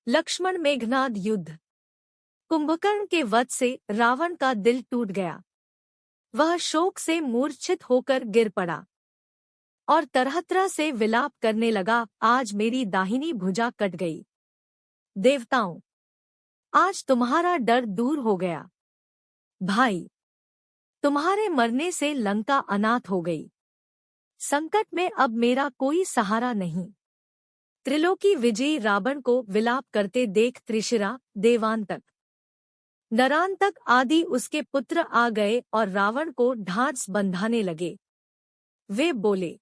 लक्ष्मण मेघनाद युद्ध। कुंभकर्ण के वध से रावण का दिल टूट गया। वह शोक से मूर्छित होकर गिर पड़ा और तरह तरह से विलाप करने लगा, आज मेरी दाहिनी भुजा कट गई। देवताओं, आज तुम्हारा डर दूर हो गया। भाई, तुम्हारे मरने से लंका अनाथ हो गई। संकट में अब मेरा कोई सहारा नहीं। त्रिलोकी विजयी रावण को विलाप करते देख त्रिशिरा, देवांतक, नरांतक आदि उसके पुत्र आ गए और रावण को ढांढस बंधाने लगे। वे बोले,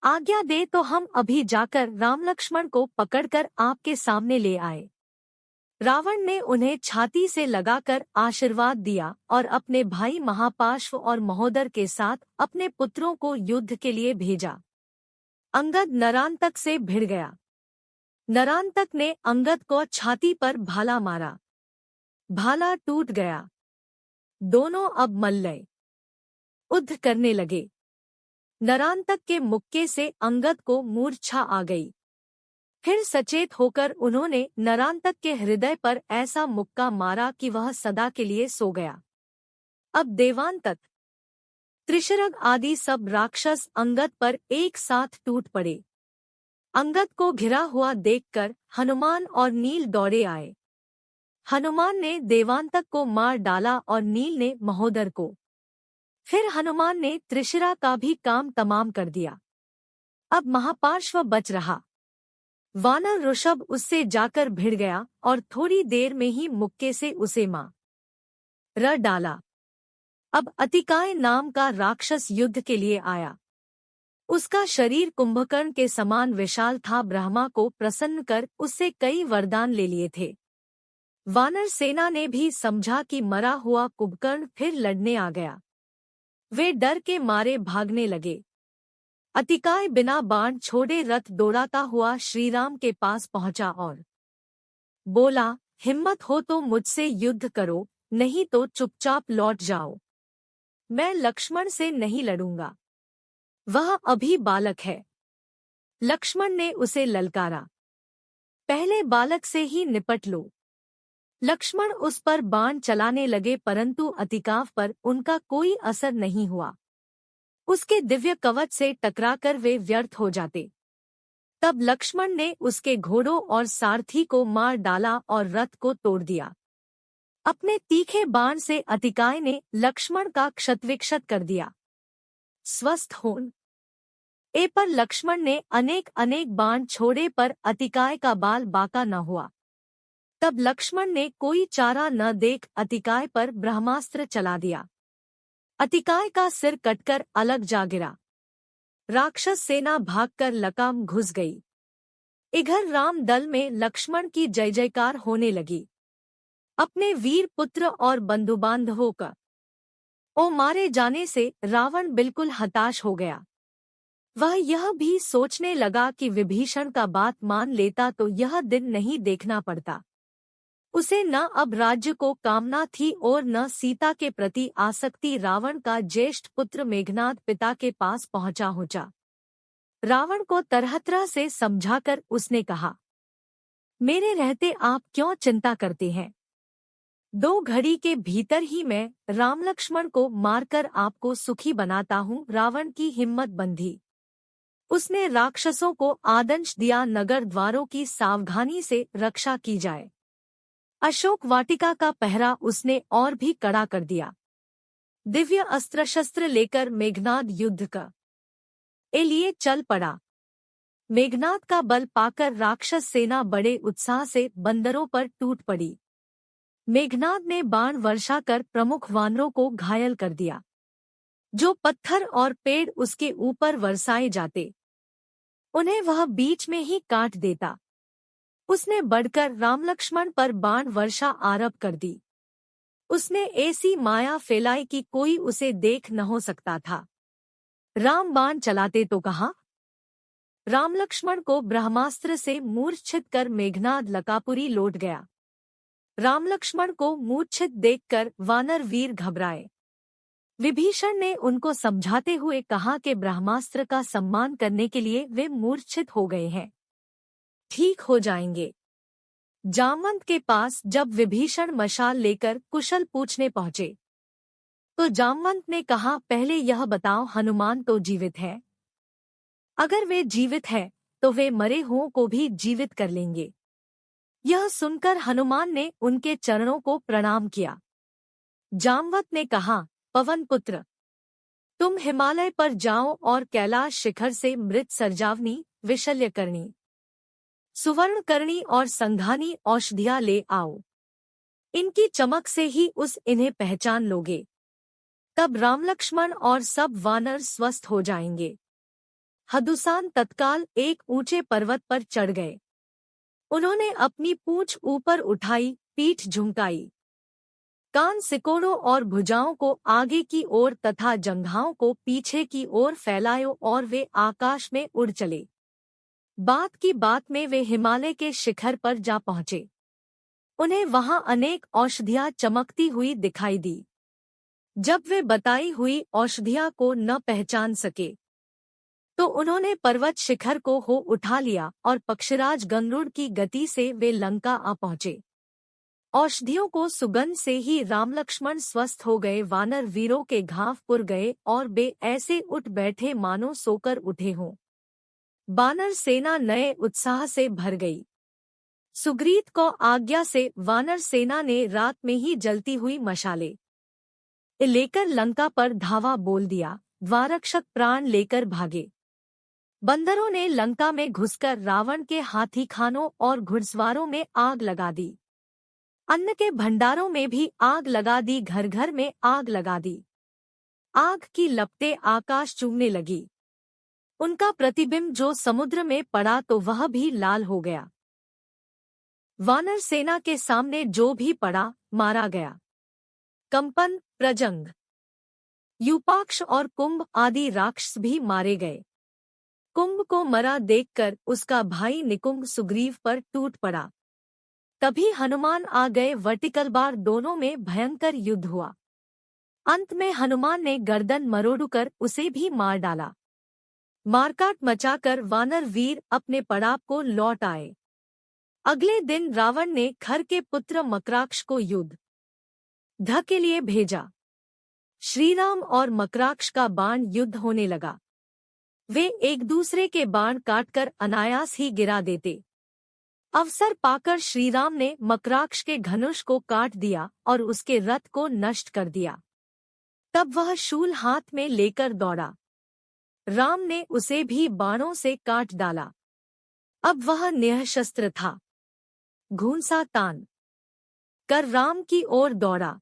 आज्ञा दे तो हम अभी जाकर राम लक्ष्मण को पकड़कर आपके सामने ले आए। रावण ने उन्हें छाती से लगाकर आशीर्वाद दिया और अपने भाई महापार्श्व और महोदर के साथ अपने पुत्रों को युद्ध के लिए भेजा। अंगद नरांतक से भिड़ गया। नरांतक ने अंगद को छाती पर भाला मारा। भाला टूट गया। दोनों अब मल्लय युद्ध करने लगे। नरांतक के मुक्के से अंगद को मूर्छा आ गई। फिर सचेत होकर उन्होंने नरांतक के हृदय पर ऐसा मुक्का मारा कि वह सदा के लिए सो गया। अब देवांतक, त्रिशरग आदि सब राक्षस अंगद पर एक साथ टूट पड़े। अंगद को घिरा हुआ देखकर हनुमान और नील दौड़े आए। हनुमान ने देवांतक को मार डाला और नील ने महोदर को। फिर हनुमान ने त्रिशिरा का भी काम तमाम कर दिया। अब महापार्श्व बच रहा। वानर ऋषभ उससे जाकर भिड़ गया और थोड़ी देर में ही मुक्के से उसे मार डाला। अब अतिकाय नाम का राक्षस युद्ध के लिए आया। उसका शरीर कुंभकर्ण के समान विशाल था। ब्रह्मा को प्रसन्न कर उससे कई वरदान ले लिए थे। वानर सेना ने भी समझा कि मरा हुआ कुंभकर्ण फिर लड़ने आ गया। वे डर के मारे भागने लगे। अतिकाय बिना बाण छोड़े रथ दौड़ाता हुआ श्रीराम के पास पहुंचा और बोला, हिम्मत हो तो मुझसे युद्ध करो, नहीं तो चुपचाप लौट जाओ। मैं लक्ष्मण से नहीं लड़ूंगा, वह अभी बालक है। लक्ष्मण ने उसे ललकारा, पहले बालक से ही निपट लो। लक्ष्मण उस पर बाण चलाने लगे परंतु अतिकाव पर उनका कोई असर नहीं हुआ। उसके दिव्य कवच से टकराकर वे व्यर्थ हो जाते। तब लक्ष्मण ने उसके घोड़ों और सारथी को मार डाला और रथ को तोड़ दिया। अपने तीखे बाण से अतिकाय ने लक्ष्मण का क्षतविक्षत कर दिया। स्वस्थ होन ए पर लक्ष्मण ने अनेक अनेक बाण छोड़े पर अतिकाय का बाल बाका न हुआ। तब लक्ष्मण ने कोई चारा न देख अतिकाय पर ब्रह्मास्त्र चला दिया। अतिकाय का सिर कटकर अलग जा गिरा। राक्षस सेना भागकर लंका घुस गई। इधर राम दल में लक्ष्मण की जय जयकार होने लगी। अपने वीर पुत्र और बंधु बांधवों का मारे जाने से रावण बिल्कुल हताश हो गया। वह यह भी सोचने लगा कि विभीषण का बात मान लेता तो यह दिन नहीं देखना पड़ता। उसे न अब राज्य को कामना थी और न सीता के प्रति आसक्ति। रावण का ज्येष्ठ पुत्र मेघनाद पिता के पास पहुंचा। रावण को तरह तरह से समझाकर उसने कहा, मेरे रहते आप क्यों चिंता करते हैं? 2 घड़ी के भीतर ही मैं राम लक्ष्मण को मारकर आपको सुखी बनाता हूँ। रावण की हिम्मत बंधी। उसने राक्षसों को आदेश दिया, नगर द्वारों की सावधानी से रक्षा की जाए। अशोक वाटिका का पहरा उसने और भी कड़ा कर दिया। दिव्य अस्त्र शस्त्र लेकर मेघनाद युद्ध का लिए चल पड़ा। मेघनाद का बल पाकर राक्षस सेना बड़े उत्साह से बंदरों पर टूट पड़ी। मेघनाद ने बाण वर्षा कर प्रमुख वानरों को घायल कर दिया। जो पत्थर और पेड़ उसके ऊपर बरसाए जाते, उन्हें वह बीच में ही काट देता। उसने बढ़कर राम लक्ष्मण पर बाण वर्षा आरंभ कर दी। उसने ऐसी माया फैलाई कि कोई उसे देख न हो सकता था। राम बाण चलाते तो कहाँ, राम लक्ष्मण को ब्रह्मास्त्र से मूर्छित कर मेघनाद लंकापुरी लौट गया। राम लक्ष्मण को मूर्छित देखकर वानर वीर घबराए। विभीषण ने उनको समझाते हुए कहा कि ब्रह्मास्त्र का सम्मान करने के लिए वे मूर्छित हो गए हैं, ठीक हो जाएंगे। जामवंत के पास जब विभीषण मशाल लेकर कुशल पूछने पहुंचे तो जामवंत ने कहा, पहले यह बताओ, हनुमान तो जीवित है। अगर वे जीवित है तो वे मरे हुओं को भी जीवित कर लेंगे। यह सुनकर हनुमान ने उनके चरणों को प्रणाम किया। जामवंत ने कहा, पवन पुत्र, तुम हिमालय पर जाओ और कैलाश शिखर से मृत सर्जावनी, विशल्यकर्णी, सुवर्णकर्णी और संघानी औषधियां ले आओ। इनकी चमक से ही इन्हें पहचान लोगे। तब रामलक्ष्मण और सब वानर स्वस्थ हो जाएंगे। हदुसान तत्काल एक ऊंचे पर्वत पर चढ़ गए। उन्होंने अपनी पूंछ ऊपर उठाई, पीठ झुकाई, कान सिकोड़ों और भुजाओं को आगे की ओर तथा जंघाओं को पीछे की ओर फैलायो और वे आकाश में उड़ चले। बात की बात में वे हिमालय के शिखर पर जा पहुंचे। उन्हें वहां अनेक औषधियां चमकती हुई दिखाई दी। जब वे बताई हुई औषधियां को न पहचान सके तो उन्होंने पर्वत शिखर को हो उठा लिया और पक्षराज गरुड़ की गति से वे लंका आ पहुंचे। औषधियों को सुगंध से ही रामलक्ष्मण स्वस्थ हो गए। वानर वीरों के घाव पुर गए और वे ऐसे उठ बैठे मानो सोकर उठे हों। वानर सेना नए उत्साह से भर गई। सुग्रीत को आज्ञा से वानर सेना ने रात में ही जलती हुई मशाले लेकर लंका पर धावा बोल दिया। द्वाररक्षक प्राण लेकर भागे। बंदरों ने लंका में घुसकर रावण के हाथी खानों और घुड़सवारों में आग लगा दी। अन्न के भंडारों में भी आग लगा दी, घर घर में आग लगा दी। आग की लपटें आकाश चूमने लगी। उनका प्रतिबिंब जो समुद्र में पड़ा तो वह भी लाल हो गया। वानर सेना के सामने जो भी पड़ा मारा गया। कंपन, प्रजंग, यूपाक्ष और कुंभ आदि राक्षस भी मारे गए। कुंभ को मरा देखकर उसका भाई निकुंभ सुग्रीव पर टूट पड़ा। तभी हनुमान आ गए। वर्टिकल बार दोनों में भयंकर युद्ध हुआ। अंत में हनुमान ने गर्दन मरोड़कर उसे भी मार डाला। मारकाट मचाकर वानर वीर अपने पड़ाव को लौट आए। अगले दिन रावण ने खर के पुत्र मकराक्ष को युद्ध के लिए भेजा। श्रीराम और मकराक्ष का बाण युद्ध होने लगा। वे एक दूसरे के बाण काटकर अनायास ही गिरा देते। अवसर पाकर श्रीराम ने मकराक्ष के धनुष को काट दिया और उसके रथ को नष्ट कर दिया। तब वह शूल हाथ में लेकर दौड़ा। राम ने उसे भी बाणों से काट डाला। अब वह निःशस्त्र था। घूंसा तान कर राम की ओर दौड़ा।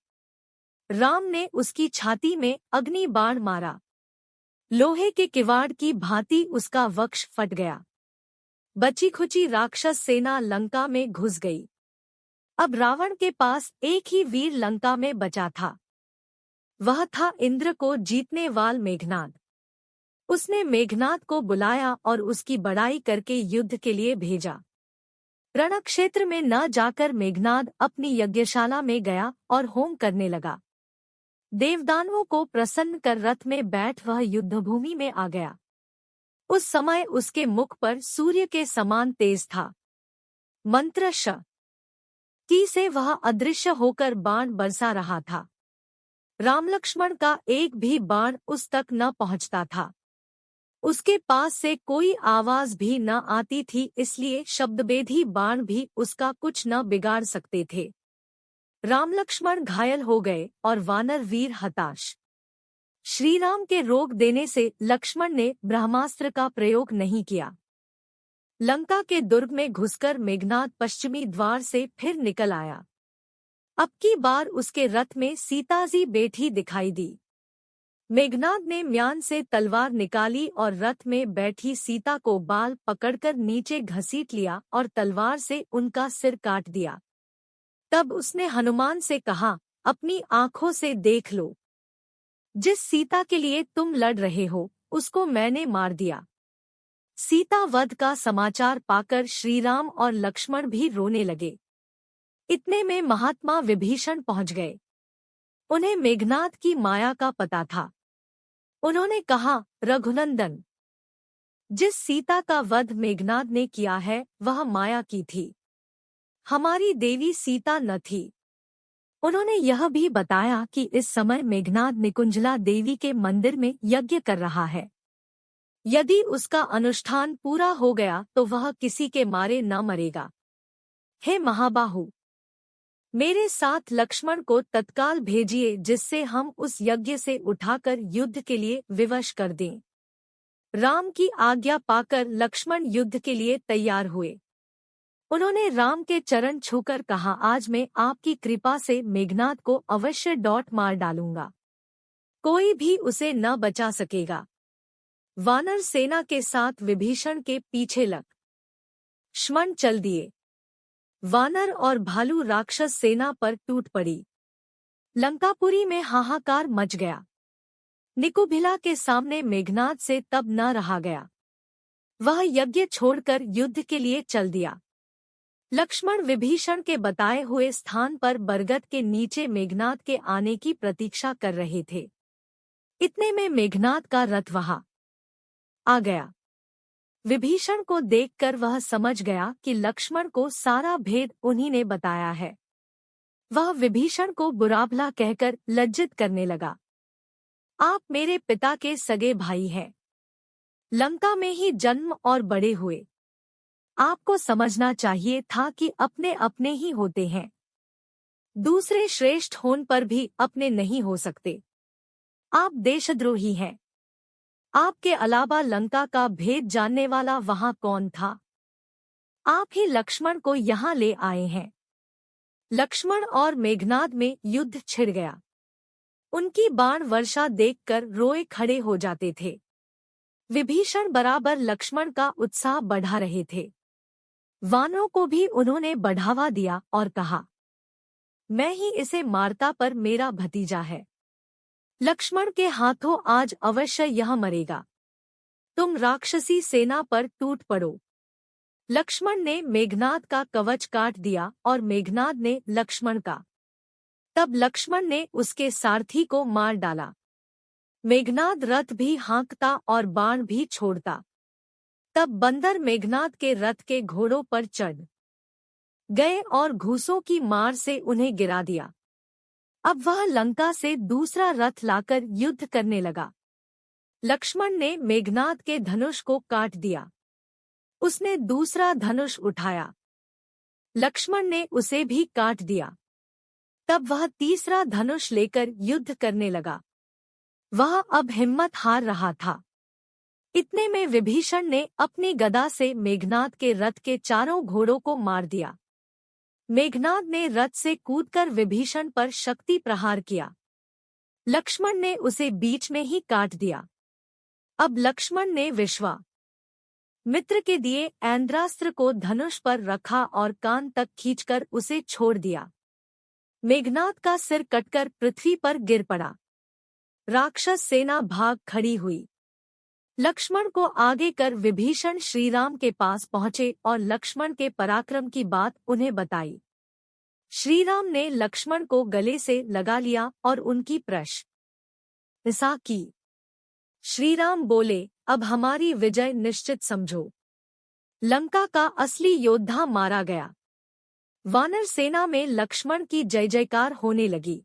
राम ने उसकी छाती में अग्नि बाण मारा। लोहे के किवाड़ की भांति उसका वक्ष फट गया। बची खुची राक्षस सेना लंका में घुस गई। अब रावण के पास एक ही वीर लंका में बचा था। वह था इंद्र को जीतने वाल मेघनाद। उसने मेघनाद को बुलाया और उसकी बड़ाई करके युद्ध के लिए भेजा। रणक्षेत्र में न जाकर मेघनाद अपनी यज्ञशाला में गया और होम करने लगा। देवदानवों को प्रसन्न कर रथ में बैठ वह युद्धभूमि में आ गया। उस समय उसके मुख पर सूर्य के समान तेज था। मंत्र श की से वह अदृश्य होकर बाण बरसा रहा था। रामलक्ष्मण का एक भी बाण उस तक न पहुंचता था। उसके पास से कोई आवाज भी न आती थी, इसलिए शब्दभेदी बाण भी उसका कुछ न बिगाड़ सकते थे। रामलक्ष्मण घायल हो गए और वानर वीर हताश। श्रीराम के रोक देने से लक्ष्मण ने ब्रह्मास्त्र का प्रयोग नहीं किया। लंका के दुर्ग में घुसकर मेघनाद पश्चिमी द्वार से फिर निकल आया। अब की बार उसके रथ में सीताजी बैठी दिखाई दी। मेघनाद ने म्यान से तलवार निकाली और रथ में बैठी सीता को बाल पकड़कर नीचे घसीट लिया और तलवार से उनका सिर काट दिया। तब उसने हनुमान से कहा, अपनी आंखों से देख लो। जिस सीता के लिए तुम लड़ रहे हो उसको मैंने मार दिया। सीता वध का समाचार पाकर श्रीराम और लक्ष्मण भी रोने लगे। इतने में महात्मा विभीषण पहुंच गए। उन्हें मेघनाद की माया का पता था। उन्होंने कहा, रघुनंदन, जिस सीता का वध मेघनाद ने किया है वह माया की थी। हमारी देवी सीता न थी। उन्होंने यह भी बताया कि इस समय मेघनाद निकुंजला देवी के मंदिर में यज्ञ कर रहा है। यदि उसका अनुष्ठान पूरा हो गया तो वह किसी के मारे न मरेगा। हे महाबाहु, मेरे साथ लक्ष्मण को तत्काल भेजिए, जिससे हम उस यज्ञ से उठाकर युद्ध के लिए विवश कर दें। राम की आज्ञा पाकर लक्ष्मण युद्ध के लिए तैयार हुए। उन्होंने राम के चरण छूकर कहा, आज मैं आपकी कृपा से मेघनाद को अवश्य डॉट मार डालूंगा। कोई भी उसे न बचा सकेगा। वानर सेना के साथ विभीषण के पीछे लक्ष्मण चल दिए। वानर और भालू राक्षस सेना पर टूट पड़ी। लंकापुरी में हाहाकार मच गया। निकुंभिला के सामने मेघनाद से तब न रहा गया। वह यज्ञ छोड़कर युद्ध के लिए चल दिया। लक्ष्मण विभीषण के बताए हुए स्थान पर बरगद के नीचे मेघनाद के आने की प्रतीक्षा कर रहे थे। इतने में मेघनाद का रथ वहां आ गया। विभीषण को देखकर वह समझ गया कि लक्ष्मण को सारा भेद उन्हीं ने बताया है। वह विभीषण को बुरा-भला कहकर लज्जित करने लगा। आप मेरे पिता के सगे भाई हैं। लंका में ही जन्म और बड़े हुए। आपको समझना चाहिए था कि अपने अपने ही होते हैं। दूसरे श्रेष्ठ होने पर भी अपने नहीं हो सकते। आप देशद्रोही हैं। आपके अलावा लंका का भेद जानने वाला वहां कौन था? आप ही लक्ष्मण को यहाँ ले आए हैं। लक्ष्मण और मेघनाद में युद्ध छिड़ गया। उनकी बाण वर्षा देखकर रोए खड़े हो जाते थे। विभीषण बराबर लक्ष्मण का उत्साह बढ़ा रहे थे। वानरों को भी उन्होंने बढ़ावा दिया और कहा, मैं ही इसे मारता पर मेरा भतीजा है। लक्ष्मण के हाथों आज अवश्य यह मरेगा। तुम राक्षसी सेना पर टूट पड़ो। लक्ष्मण ने मेघनाद का कवच काट दिया और मेघनाद ने लक्ष्मण का। तब लक्ष्मण ने उसके सारथी को मार डाला। मेघनाद रथ भी हाँकता और बाण भी छोड़ता। तब बंदर मेघनाद के रथ के घोड़ों पर चढ़ गए और घूसों की मार से उन्हें गिरा दिया। अब वह लंका से दूसरा रथ लाकर युद्ध करने लगा। लक्ष्मण ने मेघनाद के धनुष को काट दिया। उसने दूसरा धनुष उठाया। लक्ष्मण ने उसे भी काट दिया। तब वह तीसरा धनुष लेकर युद्ध करने लगा। वह अब हिम्मत हार रहा था। इतने में विभीषण ने अपनी गदा से मेघनाद के रथ के चारों घोड़ों को मार दिया। मेघनाद ने रथ से कूदकर विभीषण पर शक्ति प्रहार किया। लक्ष्मण ने उसे बीच में ही काट दिया। अब लक्ष्मण ने विश्वामित्र के दिए ऐन्द्रास्त्र को धनुष पर रखा और कान तक खींचकर उसे छोड़ दिया। मेघनाद का सिर कटकर पृथ्वी पर गिर पड़ा। राक्षस सेना भाग खड़ी हुई। लक्ष्मण को आगे कर विभीषण श्रीराम के पास पहुंचे और लक्ष्मण के पराक्रम की बात उन्हें बताई। श्रीराम ने लक्ष्मण को गले से लगा लिया और उनकी प्रशंसा की। श्रीराम बोले, अब हमारी विजय निश्चित समझो। लंका का असली योद्धा मारा गया। वानर सेना में लक्ष्मण की जय जयकार होने लगी।